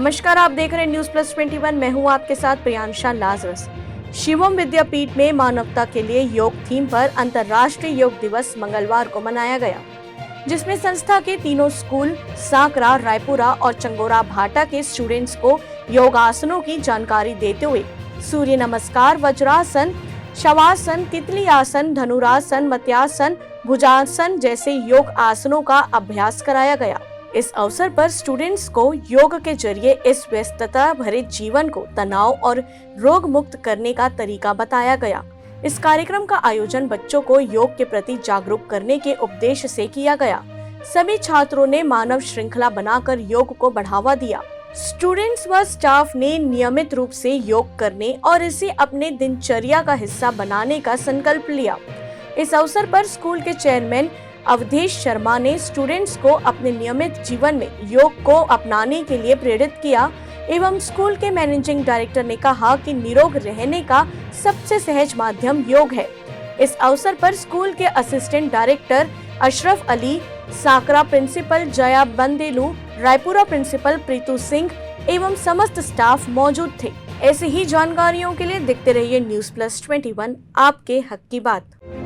नमस्कार, आप देख रहे हैं न्यूज प्लस 21। मैं हूं आपके साथ प्रियांशा लाजरस। शिवम विद्यापीठ में मानवता के लिए योग थीम पर अंतर्राष्ट्रीय योग दिवस मंगलवार को मनाया गया, जिसमें संस्था के तीनों स्कूल सांकरा, रायपुरा और चंगोरा भाटा के स्टूडेंट्स को योगासनों की जानकारी देते हुए सूर्य नमस्कार, वज्रासन, शवासन, तितली आसन, धनुरासन, मत्स्यासन, भुजासन जैसे योग आसनों का अभ्यास कराया गया। इस अवसर पर स्टूडेंट्स को योग के जरिए इस व्यस्तता भरे जीवन को तनाव और रोग मुक्त करने का तरीका बताया गया। इस कार्यक्रम का आयोजन बच्चों को योग के प्रति जागरूक करने के उद्देश्य से किया गया। सभी छात्रों ने मानव श्रृंखला बनाकर योग को बढ़ावा दिया। स्टूडेंट्स व स्टाफ ने नियमित रूप से योग करने और इसे अपने दिनचर्या का हिस्सा बनाने का संकल्प लिया। इस अवसर पर स्कूल के चेयरमैन अवधेश शर्मा ने स्टूडेंट्स को अपने नियमित जीवन में योग को अपनाने के लिए प्रेरित किया एवं स्कूल के मैनेजिंग डायरेक्टर ने कहा कि निरोग रहने का सबसे सहज माध्यम योग है। इस अवसर पर स्कूल के assistant director Ashraf Ali, Sankara principal Jaya Bandelu, Raipura principal Preetu Singh एवं समस्त स्टाफ मौजूद थे। ऐसी ही जानकारियों के लिए देखते रहिए न्यूज प्लस 21, आपके हक की बात।